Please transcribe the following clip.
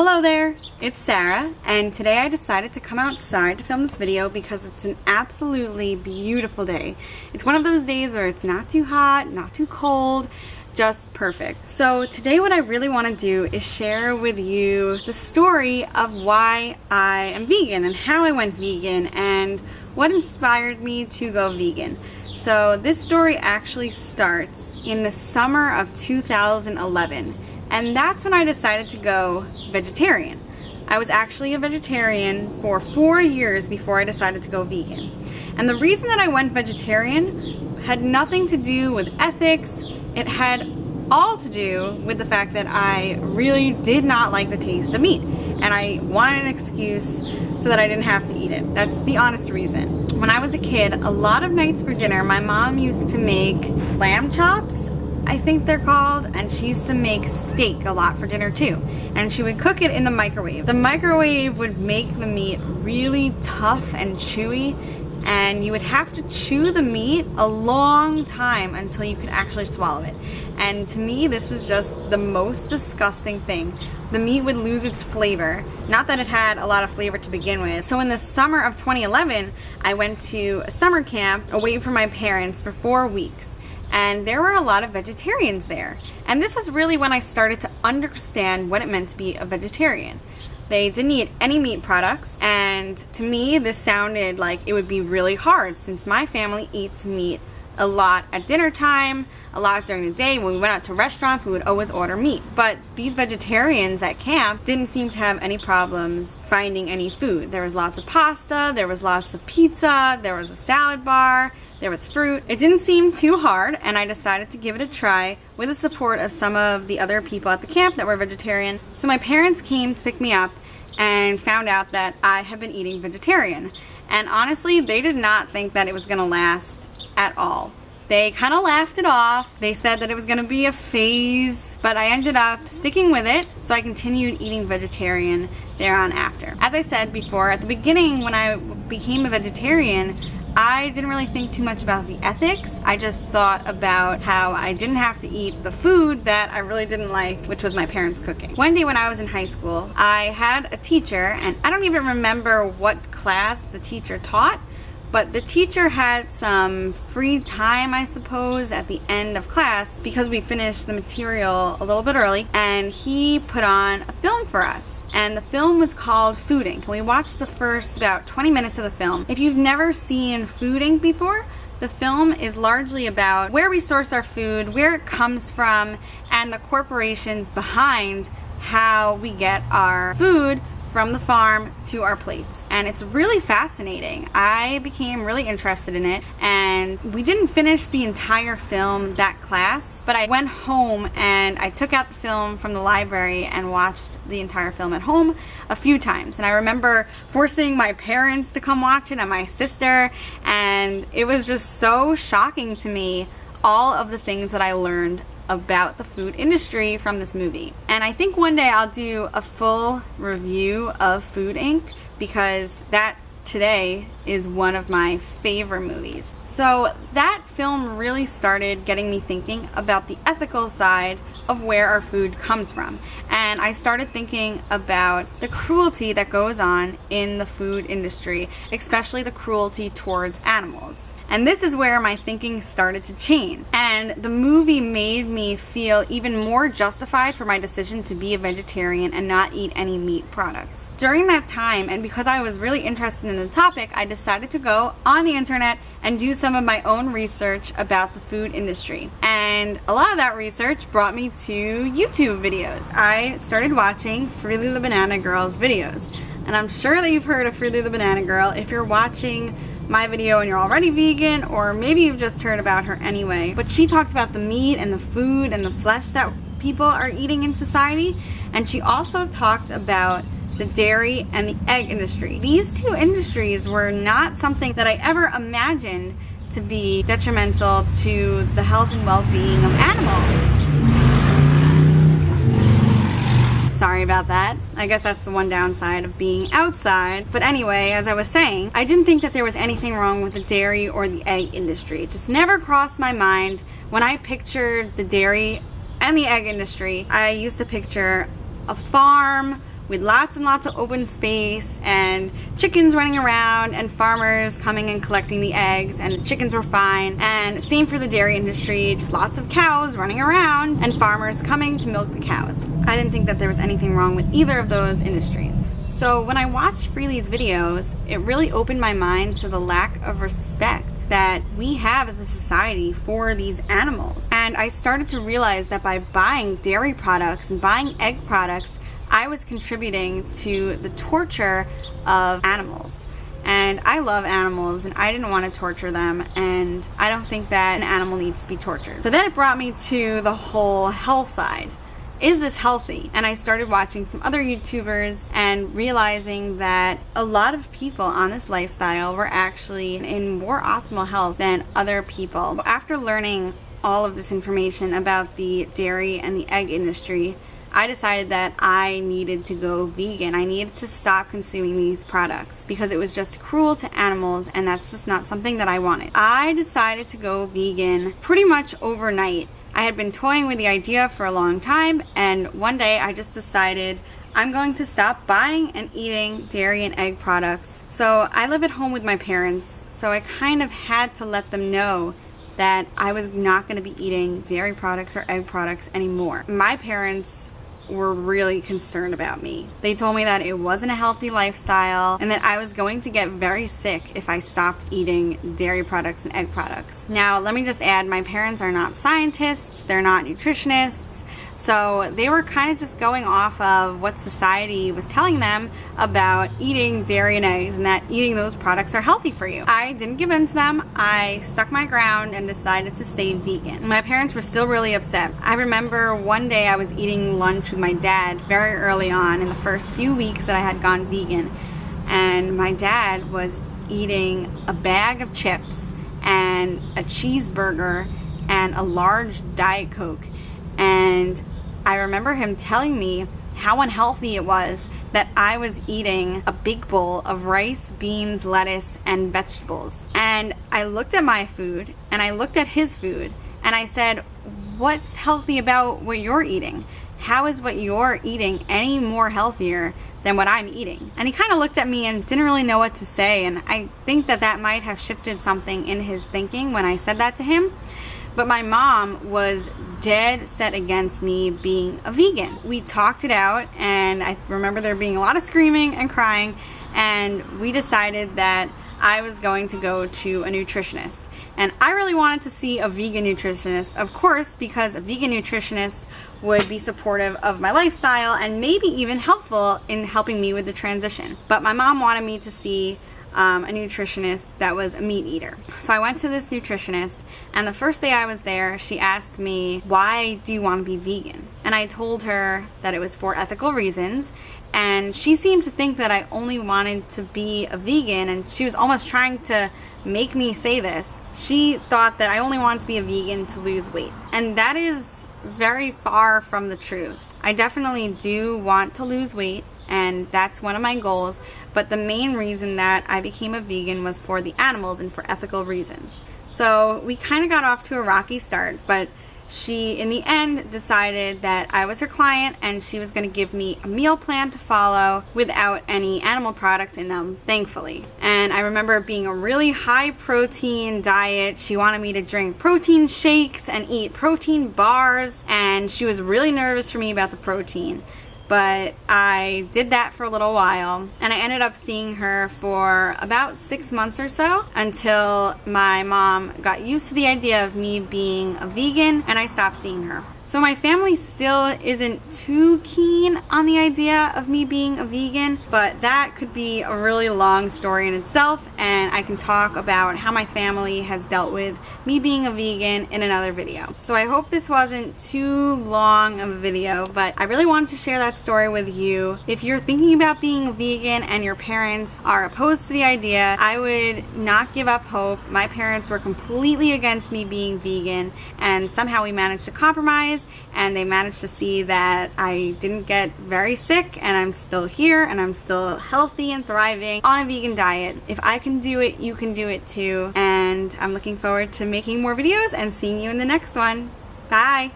Hello there, it's Sarah, and today I decided to come outside to film this video because it's an absolutely beautiful day. It's one of those days where it's not too hot, not too cold, just perfect. So today what I really want to do is share with you the story of why I am vegan and how I went vegan and what inspired me to go vegan. So this story actually starts in the summer of 2011. And that's when I decided to go vegetarian. I was actually a vegetarian for 4 years before I decided to go vegan. And the reason that I went vegetarian had nothing to do with ethics. It had all to do with the fact that I really did not like the taste of meat. And I wanted an excuse so that I didn't have to eat it. That's the honest reason. When I was a kid, a lot of nights for dinner, my mom used to make lamb chops, I think they're called, and she used to make steak a lot for dinner too. And she would cook it in the microwave. The microwave would make the meat really tough and chewy, and you would have to chew the meat a long time until you could actually swallow it. And to me, this was just the most disgusting thing. The meat would lose its flavor. Not that it had a lot of flavor to begin with. So in the summer of 2011, I went to a summer camp away from my parents for 4 weeks. And there were a lot of vegetarians there. And this was really when I started to understand what it meant to be a vegetarian. They didn't eat any meat products, and to me this sounded like it would be really hard since my family eats meat a lot at dinner time, a lot during the day. When we went out to restaurants, we would always order meat. But these vegetarians at camp didn't seem to have any problems finding any food. There was lots of pasta, there was lots of pizza, there was a salad bar, there was fruit. It didn't seem too hard, and I decided to give it a try with the support of some of the other people at the camp that were vegetarian. So my parents came to pick me up and found out that I had been eating vegetarian. And honestly, they did not think that it was gonna last at all. They kind of laughed it off. They said that it was gonna be a phase, but I ended up sticking with it, so I continued eating vegetarian thereon after. As I said before, at the beginning when I became a vegetarian, I didn't really think too much about the ethics. I just thought about how I didn't have to eat the food that I really didn't like, which was my parents' cooking. One day when I was in high school, I had a teacher, and I don't even remember what class the teacher taught, but the teacher had some free time, I suppose, at the end of class because we finished the material a little bit early, and he put on a film for us. And the film was called Food Inc. And we watched the first about 20 minutes of the film. If you've never seen Food Inc. before, the film is largely about where we source our food, where it comes from, and the corporations behind how we get our food from the farm to our plates. And it's really fascinating. I became really interested in it, and we didn't finish the entire film that class, but I went home and I took out the film from the library and watched the entire film at home a few times. And I remember forcing my parents to come watch it and my sister, and it was just so shocking to me, all of the things that I learned about the food industry from this movie. And I think one day I'll do a full review of Food Inc. because that today is one of my favorite movies. So that film really started getting me thinking about the ethical side of where our food comes from. And I started thinking about the cruelty that goes on in the food industry, especially the cruelty towards animals. And this is where my thinking started to change. And the movie made me feel even more justified for my decision to be a vegetarian and not eat any meat products. During that time, and because I was really interested in the topic, I decided to go on the internet and do some of my own research about the food industry. And a lot of that research brought me to YouTube videos. I started watching Fruity the Banana Girl's videos. And I'm sure that you've heard of Fruity the Banana Girl if you're watching my video and you're already vegan, or maybe you've just heard about her anyway. But she talks about the meat and the food and the flesh that people are eating in society. And she also talked about the dairy and the egg industry. These two industries were not something that I ever imagined to be detrimental to the health and well-being of animals. Sorry about that. I guess that's the one downside of being outside. But anyway, as I was saying, I didn't think that there was anything wrong with the dairy or the egg industry. It just never crossed my mind. When I pictured the dairy and the egg industry, I used to picture a farm with lots and lots of open space and chickens running around and farmers coming and collecting the eggs, and the chickens were fine. And same for the dairy industry, just lots of cows running around and farmers coming to milk the cows. I didn't think that there was anything wrong with either of those industries. So when I watched Freely's videos, it really opened my mind to the lack of respect that we have as a society for these animals. And I started to realize that by buying dairy products and buying egg products, I was contributing to the torture of animals. And I love animals and I didn't want to torture them, and I don't think that an animal needs to be tortured. So then it brought me to the whole health side. Is this healthy? And I started watching some other YouTubers and realizing that a lot of people on this lifestyle were actually in more optimal health than other people. After learning all of this information about the dairy and the egg industry, I decided that I needed to go vegan. I needed to stop consuming these products because it was just cruel to animals, and that's just not something that I wanted. I decided to go vegan pretty much overnight. I had been toying with the idea for a long time, and one day I just decided I'm going to stop buying and eating dairy and egg products. So I live at home with my parents, so I kind of had to let them know that I was not going to be eating dairy products or egg products anymore. My parents were really concerned about me. They told me that it wasn't a healthy lifestyle and that I was going to get very sick if I stopped eating dairy products and egg products. Now, let me just add, my parents are not scientists, they're not nutritionists, so they were kind of just going off of what society was telling them about eating dairy and eggs, and that eating those products are healthy for you. I didn't give in to them. I stuck my ground and decided to stay vegan. My parents were still really upset. I remember one day I was eating lunch with my dad very early on in the first few weeks that I had gone vegan, and my dad was eating a bag of chips and a cheeseburger and a large Diet Coke. And I remember him telling me how unhealthy it was that I was eating a big bowl of rice, beans, lettuce, and vegetables. And I looked at my food and I looked at his food and I said, what's healthy about what you're eating? How is what you're eating any more healthier than what I'm eating? And he kind of looked at me and didn't really know what to say, and I think that that might have shifted something in his thinking when I said that to him. But my mom was dead set against me being a vegan. We talked it out, and I remember there being a lot of screaming and crying, and we decided that I was going to go to a nutritionist. And I really wanted to see a vegan nutritionist, of course, because a vegan nutritionist would be supportive of my lifestyle and maybe even helpful in helping me with the transition. But my mom wanted me to see a nutritionist that was a meat eater. So I went to this nutritionist, and the first day I was there, she asked me, why do you want to be vegan? And I told her that it was for ethical reasons, and she seemed to think that I only wanted to be a vegan, and she was almost trying to make me say this. She thought that I only wanted to be a vegan to lose weight, and that is very far from the truth. I definitely do want to lose weight, and that's one of my goals, but the main reason that I became a vegan was for the animals and for ethical reasons. So we kind of got off to a rocky start, but she in the end decided that I was her client and she was going to give me a meal plan to follow without any animal products in them, thankfully. And I remember it being a really high protein diet. She wanted me to drink protein shakes and eat protein bars, and she was really nervous for me about the protein. But I did that for a little while, and I ended up seeing her for about 6 months or so until my mom got used to the idea of me being a vegan and I stopped seeing her. So my family still isn't too keen on the idea of me being a vegan, but that could be a really long story in itself, and I can talk about how my family has dealt with me being a vegan in another video. So I hope this wasn't too long of a video, but I really wanted to share that story with you. If you're thinking about being a vegan and your parents are opposed to the idea, I would not give up hope. My parents were completely against me being vegan, and somehow we managed to compromise, and they managed to see that I didn't get very sick, and I'm still here and I'm still healthy and thriving on a vegan diet. If I can do it, you can do it too, and I'm looking forward to making more videos and seeing you in the next one. Bye!